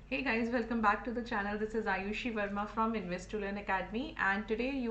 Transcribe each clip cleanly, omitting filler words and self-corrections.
Hey guys, welcome back to the channel. This is Ayushi Verma from Invest to Learn Academy, and today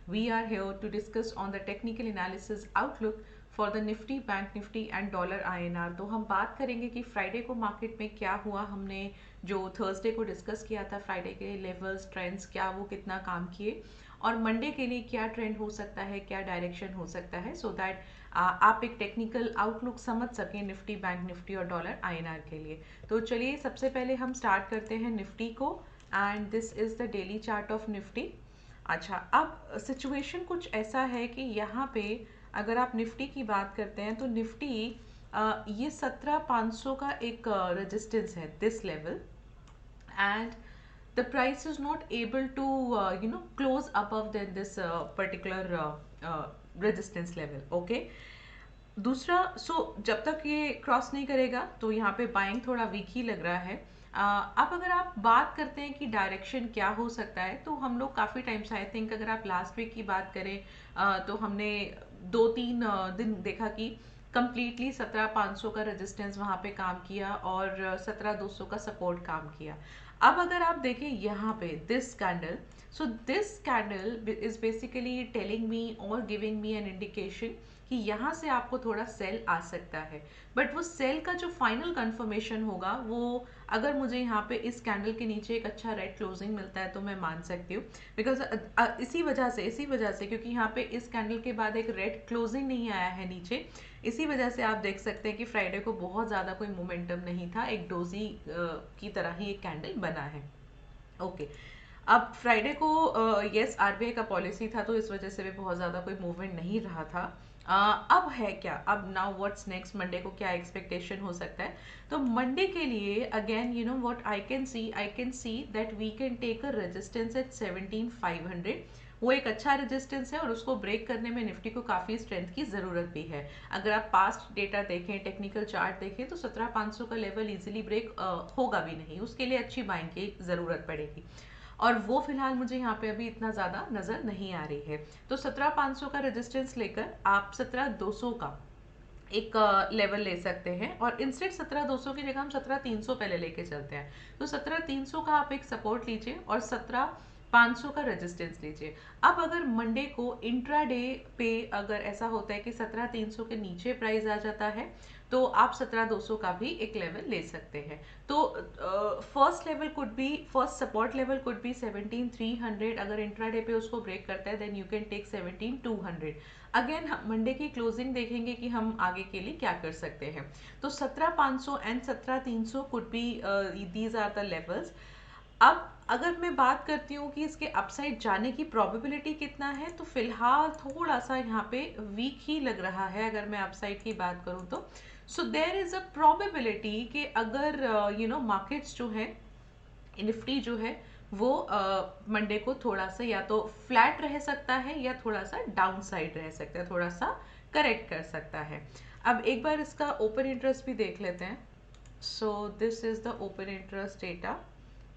we are here to discuss on the technical analysis outlook for the Nifty, Bank Nifty and dollar INR। तो हम बात करेंगे कि Friday को market में क्या हुआ। हमने जो थर्सडे को डिस्कस किया था, फ्राइडे के लेवल्स ट्रेंड्स क्या वो कितना काम किए, और मंडे के लिए क्या ट्रेंड हो सकता है, क्या डायरेक्शन हो सकता है, सो दैट आप एक टेक्निकल आउटलुक समझ सकें निफ्टी, बैंक निफ्टी और डॉलर आईएनआर के लिए। तो चलिए सबसे पहले हम स्टार्ट करते हैं निफ्टी को, and this is the daily chart of Nifty. अच्छा, अब सिचुएशन कुछ ऐसा है कि यहाँ पे अगर आप निफ्टी की बात करते हैं तो निफ्टी ये 17,500 का एक रेजिस्टेंस है, this level, and the price is not able to close above than this particular resistance level, okay। दूसरा, जब तक ये क्रॉस नहीं करेगा तो यहाँ पे बाइंग थोड़ा वीक ही लग रहा है। अब अगर आप बात करते हैं कि डायरेक्शन क्या हो सकता है, तो हम लोग काफ़ी टाइम से, आई थिंक अगर आप लास्ट वीक की बात करें तो हमने 2-3 दिन देखा कि कंप्लीटली 17,500 का रेजिस्टेंस वहाँ पे काम किया और 17,200 का सपोर्ट काम किया। अब अगर आप देखें यहाँ पे this candle, so this candle is basically telling me और गिविंग मी एन इंडिकेशन कि यहाँ से आपको थोड़ा सेल आ सकता है, बट वो सेल का जो फाइनल कंफर्मेशन होगा वो, अगर मुझे यहाँ पे इस कैंडल के नीचे एक अच्छा रेड क्लोजिंग मिलता है तो मैं मान सकती हूँ। बिकॉज इसी वजह से क्योंकि यहाँ पे इस कैंडल के बाद एक रेड क्लोजिंग नहीं आया है नीचे, इसी वजह से आप देख सकते हैं कि फ्राइडे को बहुत ज़्यादा कोई मोमेंटम नहीं था, एक डोजी की तरह ही एक कैंडल बना है, ओके। अब फ्राइडे को यस आरबीआई का पॉलिसी था तो इस वजह से भी बहुत ज़्यादा कोई मूवमेंट नहीं रहा था। अब है क्या, अब नाउ व्हाट्स नेक्स्ट, मंडे को क्या एक्सपेक्टेशन हो सकता है। तो मंडे के लिए again you know what I can see that we can take a resistance at 17,500। वो एक अच्छा रेजिस्टेंस है और उसको ब्रेक करने में निफ्टी को काफ़ी स्ट्रेंथ की ज़रूरत भी है। अगर आप पास्ट डेटा देखें, टेक्निकल चार्ट देखें, तो 17,500 का लेवल इजीली ब्रेक होगा भी नहीं, उसके लिए अच्छी बाइंग की ज़रूरत पड़ेगी, और वो फिलहाल मुझे यहाँ पे अभी इतना ज़्यादा नज़र नहीं आ रही है। तो 17,500 का रेजिस्टेंस लेकर आप 17,200 का एक लेवल ले सकते हैं, और इंस्टेड 17,200 की जगह हम 17,300 पहले लेके चलते हैं। तो 17,300 का आप एक सपोर्ट लीजिए और 17,500 का रेजिस्टेंस लीजिए। अब अगर मंडे को इंट्राडे पे अगर ऐसा होता है कि 17,300 के नीचे प्राइस आ जाता है तो आप 17,200 का भी एक लेवल ले सकते हैं। तो first support level could be 17,300। अगर इंट्राडे पे उसको ब्रेक करता है then you can take 17,200। Again हम मंडे की क्लोजिंग देखेंगे कि हम आगे के लिए क्या कर सकते हैं। तो 17,500 and 17,300 could be, these are the levels. अब अगर मैं बात करती हूँ कि इसके अपसाइड जाने की प्रोबेबिलिटी कितना है, तो फिलहाल थोड़ा सा यहाँ पे वीक ही लग रहा है अगर मैं अपसाइड की बात करूँ तो। So there is a probability कि अगर मार्केट्स जो है, निफ्टी जो है वो मंडे को थोड़ा सा या तो फ्लैट रह सकता है या थोड़ा सा डाउन साइड रह सकता है, थोड़ा सा करेक्ट कर सकता है। अब एक बार इसका ओपन इंटरेस्ट भी देख लेते हैं। सो this is the open interest data,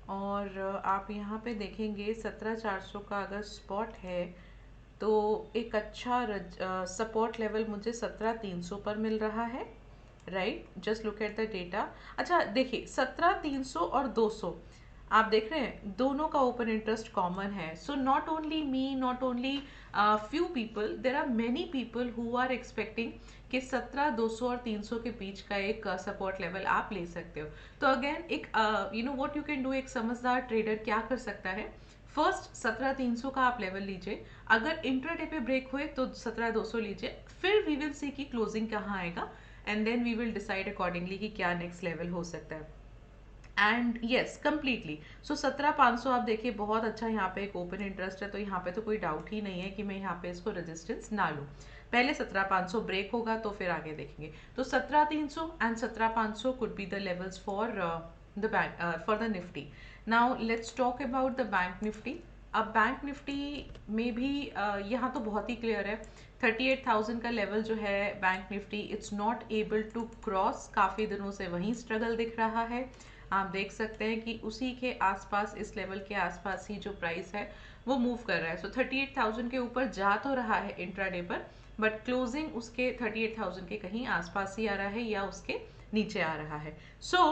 और आप यहाँ पे देखेंगे 17,400 का अगर स्पॉट है तो एक अच्छा सपोर्ट लेवल मुझे 17,300 पर मिल रहा है, right. Just look at the data. अच्छा देखिए, 17,300 और 200 आप देख रहे हैं दोनों का ओपन इंटरेस्ट कॉमन है। So not only me, not only few people, there are many people who are expecting कि 17,200 और 300 के बीच का एक सपोर्ट लेवल आप ले सकते हो। तो अगेन एक you know what you can do, एक समझदार ट्रेडर क्या कर सकता है, फर्स्ट 17,300 का आप लेवल लीजिए, अगर इंट्राडे पे ब्रेक हुए तो 17,200 लीजिए, फिर वी विल सी की क्लोजिंग कहाँ आएगा, and then we will decide accordingly कि क्या नेक्स्ट लेवल हो सकता है। एंड यस कंप्लीटली, सो 17,500 आप देखिए बहुत अच्छा यहाँ पे एक ओपन इंटरेस्ट है, तो यहाँ पे तो कोई डाउट ही नहीं है कि मैं यहाँ पे इसको रेजिस्टेंस ना लूँ। पहले 17,500 ब्रेक होगा तो फिर आगे देखेंगे। तो 17,300 and 17,500 could be the levels for the bank, for the Nifty. Now let's talk about the bank Nifty. अब बैंक निफ्टी में भी यहाँ तो बहुत ही क्लियर है, 38,000 का लेवल जो है bank Nifty, it's not able to cross, काफ़ी दिनों से वहीं स्ट्रगल दिख रहा है। आप देख सकते हैं कि उसी के आसपास, इस लेवल के आसपास ही जो प्राइस है वो मूव कर रहा है। सो 38,000 के ऊपर जा तो रहा है इंट्राडे पर, बट क्लोजिंग उसके 38,000 के कहीं आसपास ही आ रहा है या उसके नीचे आ रहा है। सो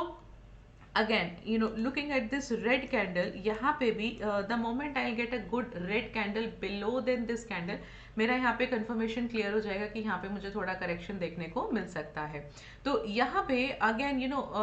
again, looking at this red candle, यहाँ पे भी the moment I'll get a good red candle below than this candle, मेरा यहाँ पे कंफर्मेशन क्लियर हो जाएगा कि यहाँ पे मुझे थोड़ा करेक्शन देखने को मिल सकता है। तो यहाँ पे अगेन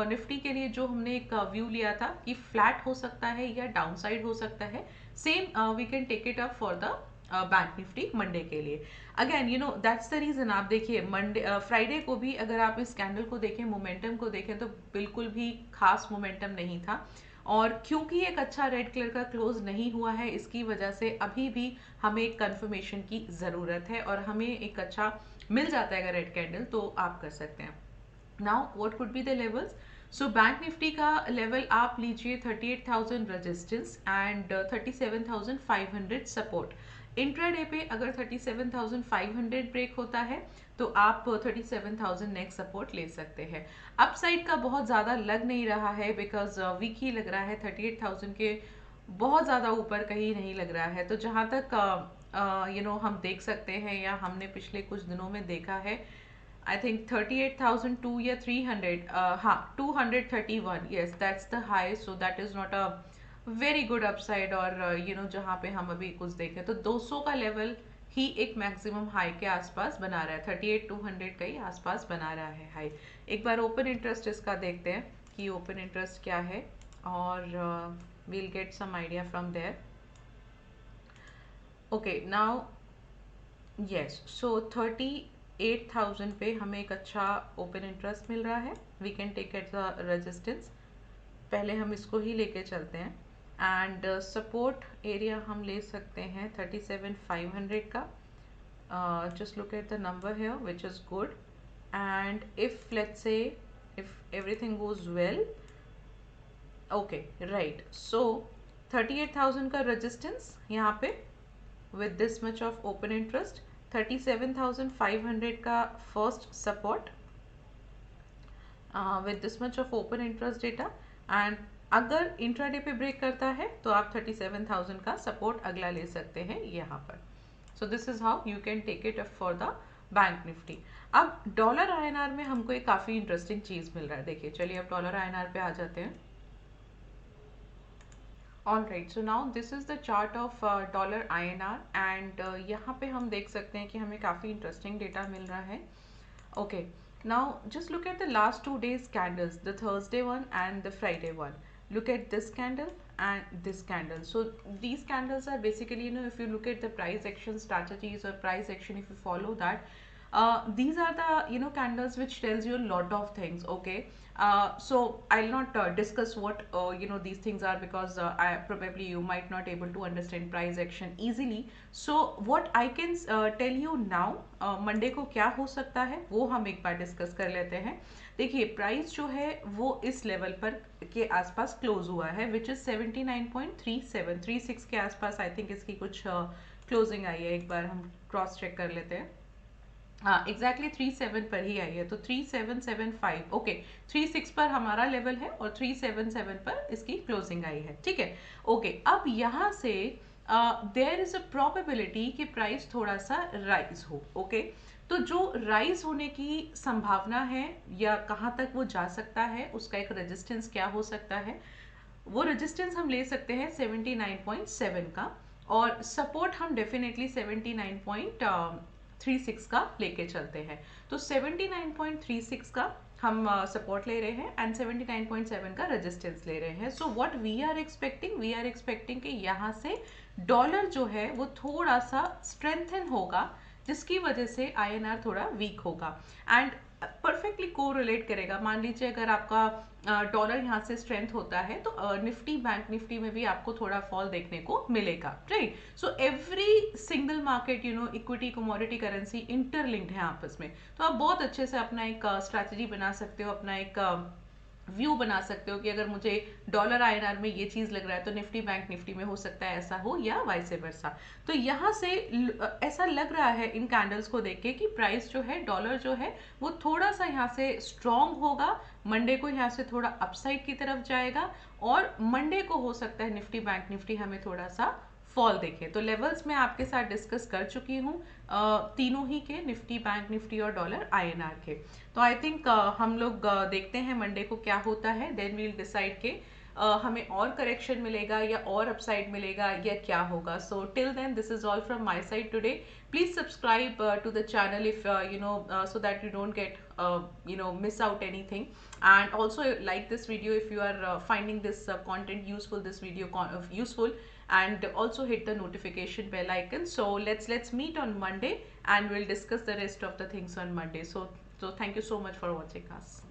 निफ्टी के लिए जो हमने एक व्यू लिया था कि फ्लैट हो सकता है या डाउनसाइड हो सकता है, same we can take it up for the bank Nifty Monday के लिए। अगेन दैट्स द रीजन, आप देखिए मंडे फ्राइडे को भी अगर आप इस कैंडल को देखें, मोमेंटम को देखें, तो बिल्कुल भी खास मोमेंटम नहीं था। और क्योंकि एक अच्छा रेड कलर का क्लोज नहीं हुआ है, इसकी वजह से अभी भी हमें एक कंफर्मेशन की ज़रूरत है, और हमें एक अच्छा मिल जाता है अगर रेड कैंडल तो आप कर सकते हैं। Now what could be the levels? So bank Nifty का लेवल आप लीजिए 38,000 रेजिस्टेंस एंड 37,500 सपोर्ट। इंट्राडे पे अगर 37,500 ब्रेक होता है तो आप 37,000 नेक्स्ट सपोर्ट ले सकते हैं। अपसाइड का बहुत ज़्यादा लग नहीं रहा है, बिकॉज वीक ही लग रहा है, 38,000 के बहुत ज़्यादा ऊपर कहीं नहीं लग रहा है। तो जहाँ तक हम देख सकते हैं या हमने पिछले कुछ दिनों में देखा है, आई थिंक 38,002 या 300, हाँ 231, yes that's the high, so that is not a very good upside. और जहाँ पे हम अभी कुछ देखें तो 200 का लेवल ही एक मैक्सिमम हाई के आसपास बना रहा है, 38,200 का ही आसपास बना रहा है हाई। एक बार ओपन इंटरेस्ट इसका देखते हैं कि ओपन इंटरेस्ट क्या है, और we'll get some idea from there. Okay, now yes, so 38,000 पे हमें एक अच्छा ओपन इंटरेस्ट मिल रहा है। We can take at the resistance, पहले हम इसको ही लेके चलते हैं। एंड सपोर्ट एरिया हम ले सकते हैं 37,500 का। Just look at the number here which is good, and if let's say if everything goes well, okay right, so 38,000 का रेजिस्टेंस यहाँ पे with this much of open interest, 37,500 का first support with this much of open interest data, and अगर intraday पे break करता है तो आप 37,000 का सपोर्ट अगला ले सकते हैं यहाँ पर। So this is how you can take it up for the bank Nifty. अब डॉलर आईएनआर में हमको एक काफ़ी इंटरेस्टिंग चीज़ मिल रहा है। देखिए, चलिए अब डॉलर आईएनआर पे आ जाते हैं। All right, so now this is the chart of dollar INR, and यहाँ पे हम देख सकते हैं कि हमें काफ़ी इंटरेस्टिंग डेटा मिल रहा है। Okay, now just look at the last 2 days candles, the Thursday one and the Friday one. Look at this candle and this candle. So these candles are basically, if you look at the price action strategies or price action, if you follow that, these are the candles which tells you a lot of things. Okay, so I'll not discuss what these things are, because I probably you might not able to understand price action easily. So what I can tell you now, Monday को क्या हो सकता है वो हम एक बार discuss कर लेते हैं। देखिए, प्राइस जो है वो इस लेवल पर के आसपास क्लोज हुआ है, विच इज 79.3736 के आसपास। आई थिंक इसकी कुछ क्लोजिंग आई है, एक बार हम क्रॉस चेक कर लेते हैं। हाँ, एग्जैक्टली 37 पर ही आई है, तो 3775, ओके 36 पर हमारा लेवल है और 377 पर इसकी क्लोजिंग आई है। ठीक है, ओके, अब यहाँ से देयर इज अ प्रोबेबिलिटी कि प्राइस थोड़ा सा राइज हो। ओके, तो जो राइज होने की संभावना है या कहाँ तक वो जा सकता है, उसका एक रेजिस्टेंस क्या हो सकता है, वो रेजिस्टेंस हम ले सकते हैं 79.7 का, और सपोर्ट हम डेफिनेटली 79.36 का लेके चलते हैं। तो 79.36 का हम सपोर्ट ले रहे हैं एंड 79.7 का रेजिस्टेंस ले रहे हैं। So what we are expecting कि यहाँ से डॉलर जो है वो थोड़ा सा स्ट्रेंथन होगा, जिसकी वजह से INR थोड़ा वीक होगा एंड परफेक्टली कोरिलेट करेगा। मान लीजिए अगर आपका डॉलर यहाँ से स्ट्रेंथ होता है तो निफ्टी, बैंक निफ्टी में भी आपको थोड़ा फॉल देखने को मिलेगा, right. So every single market, equity, commodity, currency interlinked है आपस में। तो आप बहुत अच्छे से अपना एक स्ट्रैटेजी बना सकते हो, अपना एक व्यू बना सकते हो कि अगर मुझे डॉलर INR में ये चीज़ लग रहा है तो निफ्टी, बैंक निफ्टी में हो सकता है ऐसा हो, या वाइस वर्सा। तो यहाँ से ऐसा लग रहा है इन कैंडल्स को देख के कि प्राइस जो है, डॉलर जो है वो थोड़ा सा यहाँ से स्ट्रॉन्ग होगा, मंडे को यहाँ से थोड़ा अपसाइड की तरफ जाएगा, और मंडे को हो सकता है निफ्टी, बैंक निफ्टी हमें थोड़ा सा फॉल देखें। तो लेवल्स मैं आपके साथ डिस्कस कर चुकी हूँ तीनों ही के, निफ्टी, बैंक निफ्टी और डॉलर INR के। तो आई थिंक हम लोग देखते हैं मंडे को क्या होता है, देन वील डिसाइड के हमें और करेक्शन मिलेगा या और अपसाइड मिलेगा या क्या होगा। So till then this is all from my side today. Please subscribe to the channel if so that you don't get miss out anything, and also like this video if you are finding this content useful, this video useful, and also hit the notification bell icon. So let's meet on Monday and we'll discuss the rest of the things on Monday. So thank you so much for watching us.